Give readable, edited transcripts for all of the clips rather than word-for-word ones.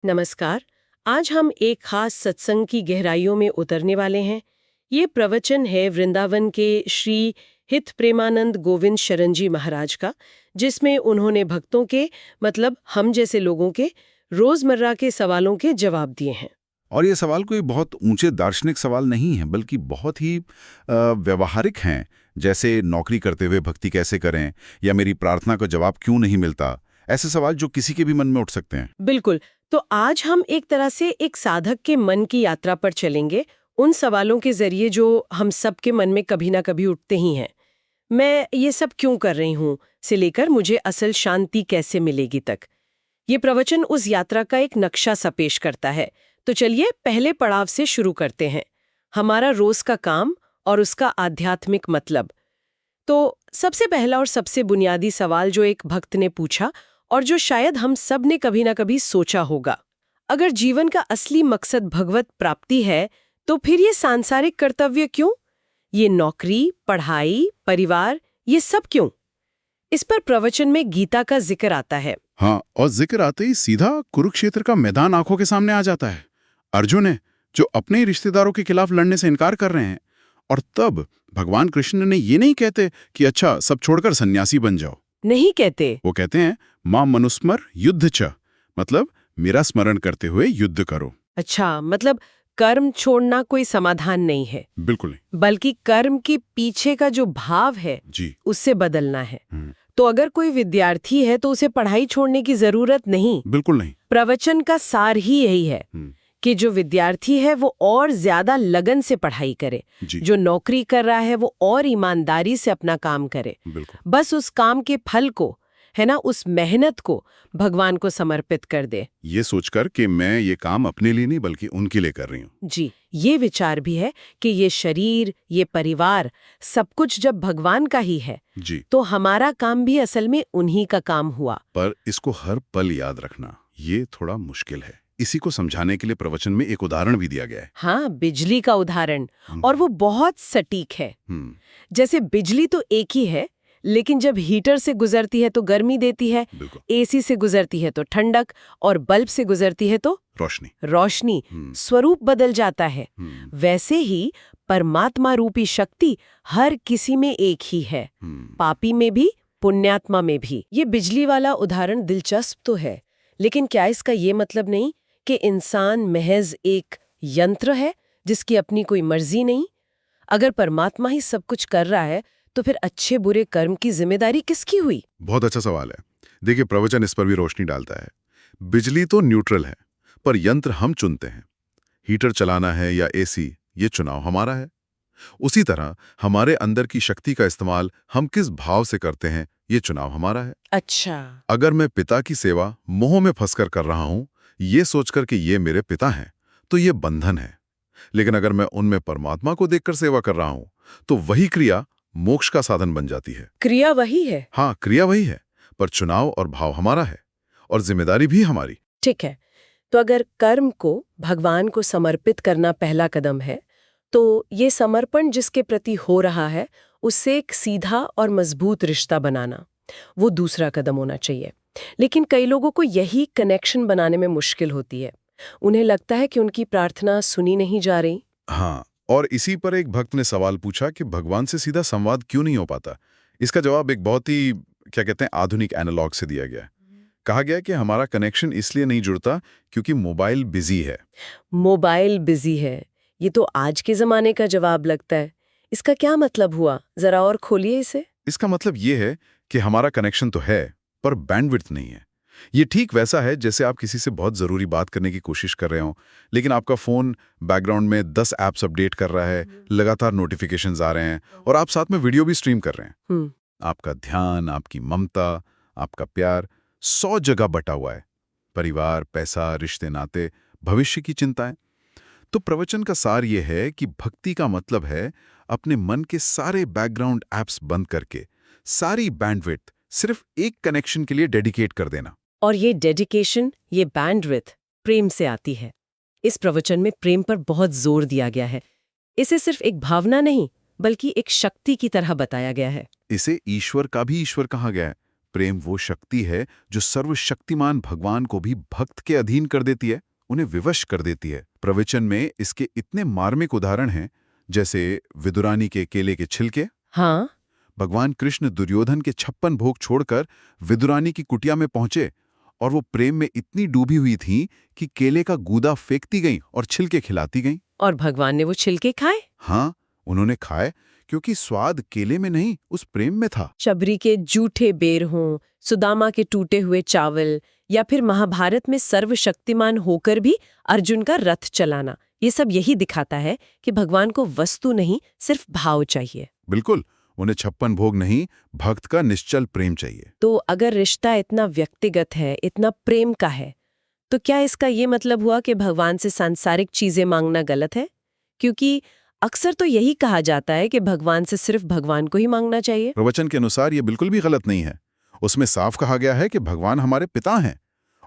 नमस्कार। आज हम एक खास सत्संग की गहराइयों में उतरने वाले हैं। ये प्रवचन है वृंदावन के श्री हित प्रेमानंद गोविंद शरण जी महाराज का, जिसमें उन्होंने भक्तों के मतलब हम जैसे लोगों के रोजमर्रा के सवालों के जवाब दिए हैं। और ये सवाल कोई बहुत ऊंचे दार्शनिक सवाल नहीं है, बल्कि बहुत ही व्यवहारिक हैं। जैसे नौकरी करते हुए भक्ति कैसे करें, या मेरी प्रार्थना का जवाब क्यों नहीं मिलता। ऐसे सवाल जो किसी के भी मन में उठ सकते हैं। बिल्कुल। तो आज हम एक तरह से एक साधक के मन की यात्रा पर चलेंगे, उन सवालों के जरिए जो हम सबके मन में कभी ना कभी उठते ही हैं। मैं ये सब क्यों कर रही हूँ से लेकर मुझे असल शांति कैसे मिलेगी तक। ये प्रवचन उस यात्रा का एक नक्शा सा पेश करता है। तो चलिए पहले पड़ाव से शुरू करते हैं, हमारा रोज का काम और उसका आध्यात्मिक मतलब। तो सबसे पहला और सबसे बुनियादी सवाल जो एक भक्त ने पूछा और जो शायद हम सब ने कभी ना कभी सोचा होगा, अगर जीवन का असली मकसद भगवत प्राप्ति है तो फिर ये सांसारिक कर्तव्य क्यों? ये नौकरी, पढ़ाई, परिवार, ये सब क्यों? इस पर प्रवचन में गीता का जिक्र आता है। हाँ, और जिक्र आते ही सीधा कुरुक्षेत्र का मैदान आंखों के सामने आ जाता है। अर्जुन है जो अपने ही रिश्तेदारों के खिलाफ लड़ने से इनकार कर रहे हैं, और तब भगवान कृष्ण ने ये नहीं कहते कि अच्छा सब छोड़कर सन्यासी बन जाओ। नहीं कहते। वो कहते हैं मां मनुस्मर युद्ध च, मतलब मेरा स्मरण करते हुए युद्ध करो। अच्छा, मतलब कर्म छोड़ना कोई समाधान नहीं है। बिल्कुल नहीं। बल्कि कर्म के पीछे का जो भाव है जी। उससे बदलना है। तो अगर कोई विद्यार्थी है तो उसे पढ़ाई छोड़ने की जरूरत नहीं। बिल्कुल नहीं। प्रवचन का सार ही यही है कि जो विद्यार्थी है वो और ज्यादा लगन से पढ़ाई करे, जो नौकरी कर रहा है वो और ईमानदारी से अपना काम करे। बस उस काम के फल को, है ना, उस मेहनत को भगवान को समर्पित कर दे, ये सोचकर कि मैं ये काम अपने लिए नहीं बल्कि उनके लिए कर रही हूँ। जी, ये विचार भी है कि ये शरीर, ये परिवार, सब कुछ जब भगवान का ही है जी, तो हमारा काम भी असल में उन्हीं का काम हुआ। पर इसको हर पल याद रखना ये थोड़ा मुश्किल है। इसी को समझाने के लिए प्रवचन में एक उदाहरण भी दिया गया है। हाँ, बिजली का उदाहरण, और वो बहुत सटीक है। जैसे बिजली तो एक ही है, लेकिन जब हीटर से गुजरती है तो गर्मी देती है, एसी से गुजरती है तो ठंडक, और बल्ब से गुजरती है तो रोशनी। स्वरूप बदल जाता है। वैसे ही परमात्मा रूपी शक्ति हर किसी में एक ही है, पापी में भी, पुण्यात्मा में भी। ये बिजली वाला उदाहरण दिलचस्प तो है, लेकिन क्या इसका ये मतलब नहीं कि इंसान महज एक यंत्र है जिसकी अपनी कोई मर्जी नहीं? अगर परमात्मा ही सब कुछ कर रहा है तो फिर अच्छे बुरे कर्म की जिम्मेदारी किसकी हुई? बहुत अच्छा सवाल है। देखिए, प्रवचन इस पर भी रोशनी डालता है। बिजली तो न्यूट्रल है, पर यंत्र हम चुनते हैं। हीटर चलाना है या एसी, ये चुनाव हमारा है। उसी तरह हमारे अंदर की शक्ति का इस्तेमाल हम किस भाव से करते हैं, ये चुनाव हमारा है। अच्छा। अगर मैं पिता की सेवा मोह में फंसकर कर रहा हूं, ये सोचकर कि ये मेरे पिता हैं, तो ये बंधन है। लेकिन अगर मैं उनमें परमात्मा को देखकर सेवा कर रहा हूं, तो वही क्रिया मोक्ष का साधन बन जाती है। क्रिया वही है। हाँ, क्रिया वही है, पर चुनाव और भाव हमारा है, और जिम्मेदारी भी हमारी। ठीक है, तो अगर कर्म को भगवान को समर्पित करना पहला कदम है, तो ये समर्पण जिसके प्रति हो रहा है उससे एक सीधा और मजबूत रिश्ता बनाना, वो दूसरा कदम होना चाहिए। लेकिन कई लोगों को यही कनेक्शन बनाने में मुश्किल होती है। उन्हें लगता है कि उनकी प्रार्थना सुनी नहीं जा रही। हाँ, और इसी पर एक भक्त ने सवाल पूछा कि भगवान से सीधा संवाद क्यों नहीं हो पाता। इसका जवाब एक बहुत ही, क्या कहते हैं, आधुनिक एनालॉग से दिया गया है। कहा गया कि हमारा कनेक्शन इसलिए नहीं जुड़ता क्योंकि मोबाइल बिजी है। मोबाइल बिजी है, ये तो आज के जमाने का जवाब लगता है। इसका क्या मतलब हुआ, जरा और खोलिए इसे। इसका मतलब ये है कि हमारा कनेक्शन तो है, पर बैंडविड्थ नहीं है। ये ठीक वैसा है जैसे आप किसी से बहुत जरूरी बात करने की कोशिश कर रहे हो, लेकिन आपका फोन बैकग्राउंड में 10 ऐप्स अपडेट कर रहा है, लगातार नोटिफिकेशंस आ रहे हैं, और आप साथ में वीडियो भी स्ट्रीम कर रहे हैं। आपका ध्यान, आपकी ममता, आपका प्यार 100 जगह बटा हुआ है। परिवार, पैसा, रिश्ते नाते, भविष्य की चिंताएं। तो प्रवचन का सार यह है कि भक्ति का मतलब है अपने मन के सारे बैकग्राउंड ऐप्स बंद करके सारी बैंडविड्थ सिर्फ एक कनेक्शन के लिए डेडिकेट कर देना। और ये डेडिकेशन, ये बैंडविड्थ प्रेम से आती है। इस प्रवचन में प्रेम पर बहुत जोर दिया गया है। इसे सिर्फ एक भावना नहीं बल्कि एक शक्ति की तरह बताया गया है। इसे ईश्वर का भी ईश्वर कहा गया है। प्रेम वो शक्ति है जो सर्वशक्तिमान भगवान को भी भक्त के अधीन कर देती है, उन्हें विवश कर देती है। प्रवचन में इसके इतने मार्मिक उदाहरण हैं, जैसे विदुरानी के केले के छिलके। हाँ। भगवान कृष्ण दुर्योधन के 56 भोग छोड़कर विदुरानी की कुटिया में पहुंचे और वो प्रेम में इतनी डूबी हुई थी कि केले का गूदा फेंकती गईं और छिलके खिलाती गईं। और भगवान ने वो छिलके खाए? हाँ, उन्होंने खाए, क्योंकि स्वाद केले में नहीं, उस प्रेम में था। शबरी के जूठे बेर हों, सुदामा के टूटे हुए चावल, या फिर महाभारत में सर्वशक्तिमान होकर भी अर्जुन का रथ चलाना, ये सब यही दिखाता है कि भगवान को वस्तु नहीं, सिर्फ भाव चाहिए। बिल्कुल, उन्हें 56 भोग नहीं, भक्त का निश्चल प्रेम चाहिए। तो अगर रिश्ता इतना व्यक्तिगत है, इतना प्रेम का है, तो क्या इसका ये मतलब हुआ कि भगवान से सांसारिक चीजें मांगना गलत है? क्योंकि अक्सर तो यही कहा जाता है कि भगवान से सिर्फ भगवान को ही मांगना चाहिए। प्रवचन के अनुसार ये बिल्कुल भी गलत नहीं है। उसमें साफ कहा गया है कि भगवान हमारे पिता हैं,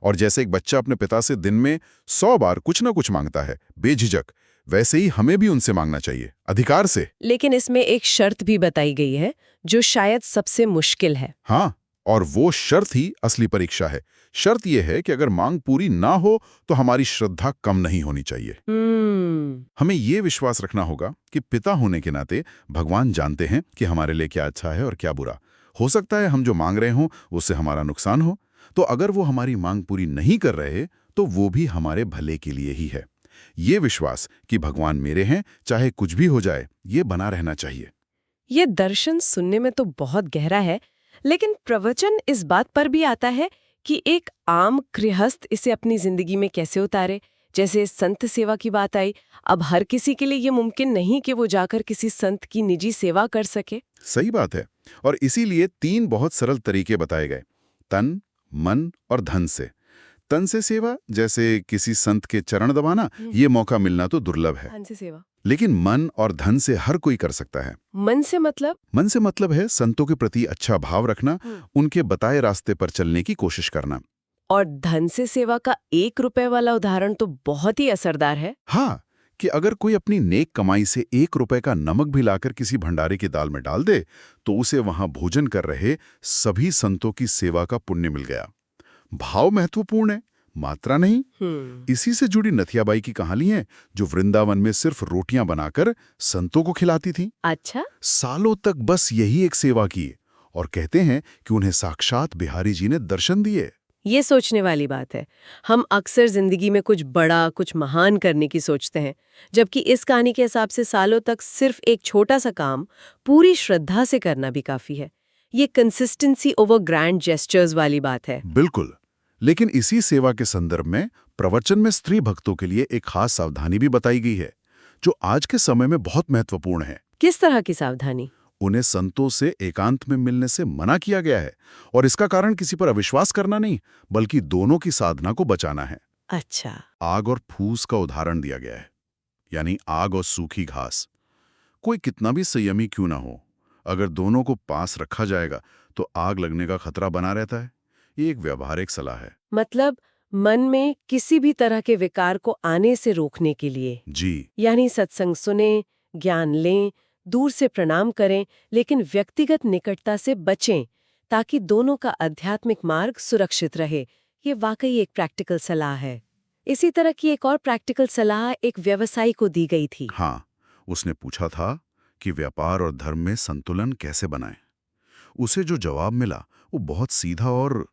और जैसे एक बच्चा अपने पिता से दिन में 100 बार कुछ ना कुछ मांगता है बेझिझक, वैसे ही हमें भी उनसे मांगना चाहिए, अधिकार से। लेकिन इसमें एक शर्त भी बताई गई है जो शायद सबसे मुश्किल है। हाँ, और वो शर्त ही असली परीक्षा है। शर्त यह है कि अगर मांग पूरी ना हो तो हमारी श्रद्धा कम नहीं होनी चाहिए। हमें ये विश्वास रखना होगा कि पिता होने के नाते भगवान जानते हैं कि हमारे लिए क्या अच्छा है और क्या बुरा। हो सकता है हम जो मांग रहे हों उससे हमारा नुकसान हो, तो अगर वो हमारी मांग पूरी नहीं कर रहे तो वो भी हमारे भले के लिए ही है। ये विश्वास कि भगवान मेरे हैं, चाहे कुछ भी हो जाए, ये बना रहना चाहिए। ये दर्शन सुनने में तो बहुत गहरा है, लेकिन प्रवचन इस बात पर भी आता है कि एक आम गृहस्थ इसे अपनी जिंदगी में कैसे उतारे। जैसे संत सेवा की बात आई, अब हर किसी के लिए ये मुमकिन नहीं कि वो जाकर किसी संत की निजी सेवा कर सके। सही बात है, और इसीलिए 3 बहुत सरल तरीके बताए गए, तन, मन और धन से। तन से सेवा, जैसे किसी संत के चरण दबाना, ये मौका मिलना तो दुर्लभ है। धन से सेवा। लेकिन मन और धन से हर कोई कर सकता है। मन से मतलब? मन से मतलब है संतों के प्रति अच्छा भाव रखना, उनके बताए रास्ते पर चलने की कोशिश करना। और धन से सेवा का 1 रुपए वाला उदाहरण तो बहुत ही असरदार है। हाँ, कि अगर कोई अपनी नेक कमाई से 1 रुपए का नमक भी लाकर किसी भंडारे की दाल में डाल दे, तो उसे वहां भोजन कर रहे सभी संतों की सेवा का पुण्य मिल गया। भाव महत्वपूर्ण है, मात्रा नहीं। इसी से जुड़ी नथियाबाई की कहानी है, जो वृंदावन में सिर्फ रोटियां बनाकर संतों को खिलाती थी। अच्छा। सालों तक बस यही एक सेवा की, और कहते हैं कि उन्हें साक्षात बिहारी जी ने दर्शन दिए। ये सोचने वाली बात है। हम अक्सर जिंदगी में कुछ बड़ा, कुछ महान करने की सोचते हैं, जबकि इस कहानी के हिसाब से सालों तक सिर्फ एक छोटा सा काम पूरी श्रद्धा से करना भी काफी है। ये कंसिस्टेंसी ओवर ग्रैंड जेस्चर्स वाली बात है। बिल्कुल, लेकिन इसी सेवा के संदर्भ में प्रवचन में स्त्री भक्तों के लिए एक खास सावधानी भी बताई गई है, जो आज के समय में बहुत महत्वपूर्ण है। किस तरह की सावधानी? उन्हें संतों से एकांत में मिलने से मना किया गया है, और इसका कारण किसी पर अविश्वास करना नहीं, बल्कि दोनों की साधना को बचाना है। अच्छा। आग और फूस का उदाहरण दिया गया है, यानी आग और सूखी घास। कोई कितना भी संयमी क्यों ना हो, अगर दोनों को पास रखा जाएगा तो आग लगने का खतरा बना रहता है। ये एक व्यावहारिक सलाह है। मतलब मन में किसी भी तरह के विकार को आने से रोकने के लिए। जी। यानी सत्संग सुने, ज्ञान लें, दूर से प्रणाम करें, लेकिन व्यक्तिगत निकटता से बचें, ताकि दोनों का आध्यात्मिक मार्ग सुरक्षित रहे। ये वाकई एक प्रैक्टिकल सलाह है। इसी तरह की एक और प्रैक्टिकल सलाह एक व्यवसायी को दी गई थी। हाँ, उसने पूछा था कि व्यापार और धर्म में संतुलन कैसे बनाएं। उसे जो जवाब मिला वो बहुत सीधा और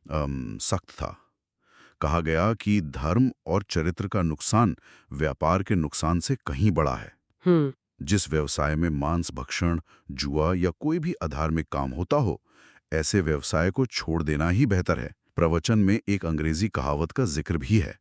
सख्त था। कहा गया कि धर्म और चरित्र का नुकसान व्यापार के नुकसान से कहीं बड़ा है। जिस व्यवसाय में मांस भक्षण, जुआ या कोई भी अधार्मिक काम होता हो, ऐसे व्यवसाय को छोड़ देना ही बेहतर है। प्रवचन में एक अंग्रेजी कहावत का जिक्र भी है,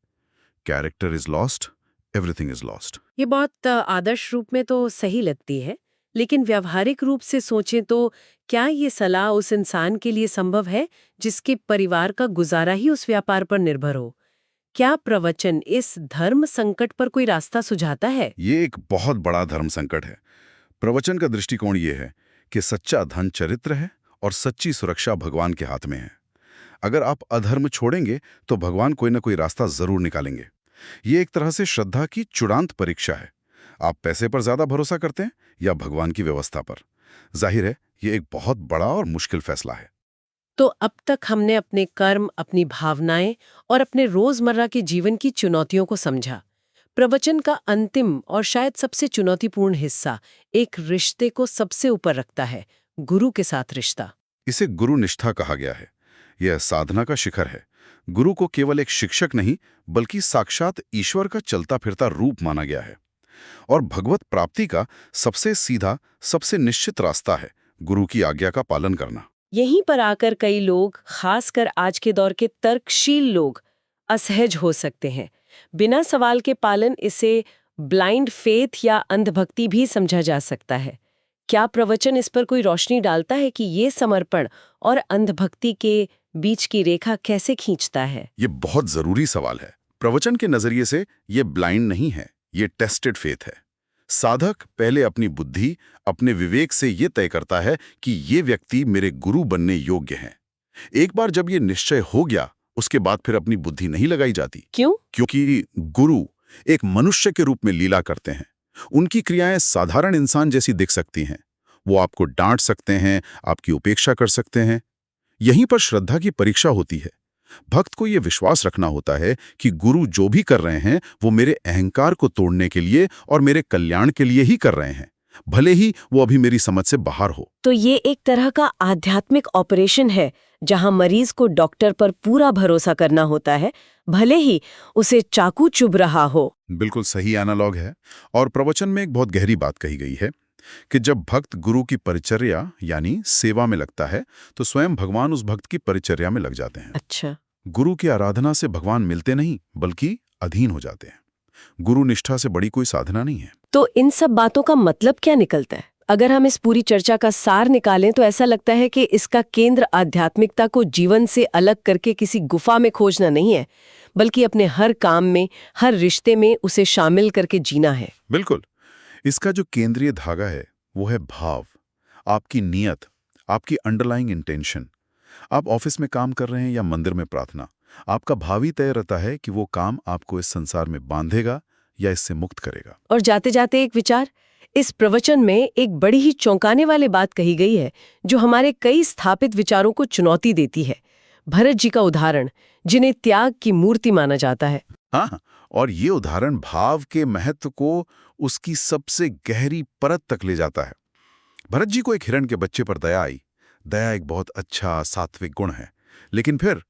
character is lost, everything is lost. ये बहुत आदर्श रूप में तो सही लगती है, लेकिन व्यावहारिक रूप से सोचें तो क्या ये सलाह उस इंसान के लिए संभव है जिसके परिवार का गुजारा ही उस व्यापार पर निर्भर हो? क्या प्रवचन इस धर्म संकट पर कोई रास्ता सुझाता है? ये एक बहुत बड़ा धर्म संकट है। प्रवचन का दृष्टिकोण ये है कि सच्चा धन चरित्र है और सच्ची सुरक्षा भगवान के हाथ में है। अगर आप अधर्म छोड़ेंगे तो भगवान कोई ना कोई रास्ता जरूर निकालेंगे। ये एक तरह से श्रद्धा की चूड़ांत परीक्षा है। आप पैसे पर ज्यादा भरोसा करते हैं या भगवान की व्यवस्था पर? जाहिर है ये एक बहुत बड़ा और मुश्किल फैसला है। तो अब तक हमने अपने कर्म, अपनी भावनाएं और अपने रोजमर्रा के जीवन की चुनौतियों को समझा। प्रवचन का अंतिम और शायद सबसे चुनौतीपूर्ण हिस्सा एक रिश्ते को सबसे ऊपर रखता है, गुरु के साथ रिश्ता। इसे गुरु निष्ठा कहा गया है। यह साधना का शिखर है। गुरु को केवल एक शिक्षक नहीं, बल्कि साक्षात ईश्वर का चलता फिरता रूप माना गया है। और भगवत प्राप्ति का सबसे सीधा, सबसे निश्चित रास्ता है गुरु की आज्ञा का पालन करना। यहीं पर आकर कई लोग, खासकर आज के दौर के तर्कशील लोग, असहज हो सकते हैं। बिना सवाल के पालन, इसे ब्लाइंड फेथ या अंधभक्ति भी समझा जा सकता है। क्या प्रवचन इस पर कोई रोशनी डालता है कि ये समर्पण और अंधभक्ति के बीच की रेखा कैसे खींचता है? ये बहुत जरूरी सवाल है। प्रवचन के नजरिए से ये ब्लाइंड नहीं है, ये टेस्टेड फेथ है। साधक पहले अपनी बुद्धि, अपने विवेक से ये तय करता है कि ये व्यक्ति मेरे गुरु बनने योग्य हैं। एक बार जब ये निश्चय हो गया, उसके बाद फिर अपनी बुद्धि नहीं लगाई जाती। क्यों? क्योंकि गुरु एक मनुष्य के रूप में लीला करते हैं। उनकी क्रियाएं साधारण इंसान जैसी दिख सकती हैं। वो आपको डांट सकते हैं, आपकी उपेक्षा कर सकते हैं। यहीं पर श्रद्धा की परीक्षा होती है। भक्त को यह विश्वास रखना होता है कि गुरु जो भी कर रहे हैं वो मेरे अहंकार को तोड़ने के लिए और मेरे कल्याण के लिए ही कर रहे हैं, भले ही वो अभी मेरी समझ से बाहर हो। तो ये एक तरह का आध्यात्मिक ऑपरेशन है, जहां मरीज को डॉक्टर पर पूरा भरोसा करना होता है, भले ही उसे चाकू चुभ रहा हो। बिल्कुल सही एनालॉग है। और प्रवचन में एक बहुत गहरी बात कही गई है कि जब भक्त गुरु की परिचर्या यानी सेवा में लगता है, तो स्वयं भगवान उस भक्त की परिचर्या में लग जाते हैं। अच्छा। गुरु की आराधना से भगवान मिलते नहीं, बल्कि अधीन हो जाते हैं। गुरु निष्ठा से बड़ी कोई साधना नहीं है। तो इन सब बातों का मतलब क्या निकलता है? अगर हम इस पूरी चर्चा का सार निकालें तो ऐसा लगता है कि इसका केंद्र आध्यात्मिकता को जीवन से अलग करके किसी गुफा में खोजना नहीं है, बल्कि अपने हर काम में, हर रिश्ते में उसे शामिल करके जीना है। बिल्कुल। इसका जो केंद्रीय धागा है वो है भाव, आपकी नीयत, आपकी अंडरलाइंग इंटेंशन। आप ऑफिस में काम कर रहे हैं या मंदिर में प्रार्थना, आपका भाव ही तय रहता है कि वो काम आपको इस संसार में बांधेगा या इससे मुक्त करेगा। और जाते जाते एक विचार, इस प्रवचन में एक बड़ी ही चौंकाने वाली बात कही गई है, जो हमारे कई स्थापित विचारों को चुनौती देती है। भरत जी का उदाहरण, जिन्हें त्याग की मूर्ति माना जाता है। हाँ, और ये उदाहरण भाव के महत्व को उसकी सबसे गहरी परत तक ले जाता है। भरत जी को एक हिरण के बच्चे पर दया आई। दया एक बहुत अच्छा सात्विक गुण है, लेकिन फिर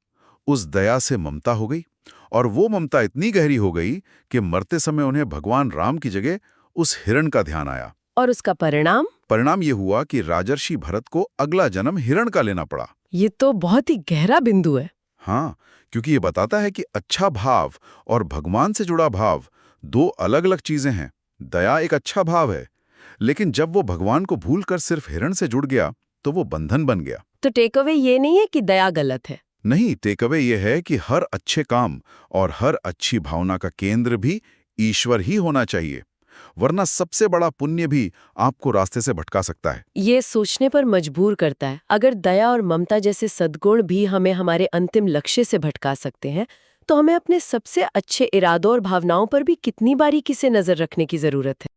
उस दया से ममता हो गई, और वो ममता इतनी गहरी हो गई कि मरते समय उन्हें भगवान राम की जगह उस हिरण का ध्यान आया। और उसका परिणाम ये हुआ कि राजर्षि भरत को अगला जन्म हिरण का लेना पड़ा। ये तो बहुत ही गहरा बिंदु है। हाँ, क्योंकि ये बताता है कि अच्छा भाव और भगवान से जुड़ा भाव दो अलग अलग चीजें हैं। दया एक अच्छा भाव है, लेकिन जब वो भगवान को भूलकर सिर्फ हिरण से जुड़ गया तो वो बंधन बन गया। तो टेक अवे ये नहीं है कि दया गलत है। नहीं, टेक अवे ये है कि हर अच्छे काम और हर अच्छी भावना का केंद्र भी ईश्वर ही होना चाहिए, वरना सबसे बड़ा पुण्य भी आपको रास्ते से भटका सकता है। ये सोचने पर मजबूर करता है, अगर दया और ममता जैसे सद्गुण भी हमें हमारे अंतिम लक्ष्य से भटका सकते हैं, तो हमें अपने सबसे अच्छे इरादों और भावनाओं पर भी कितनी बारीकी से नजर रखने की जरूरत है।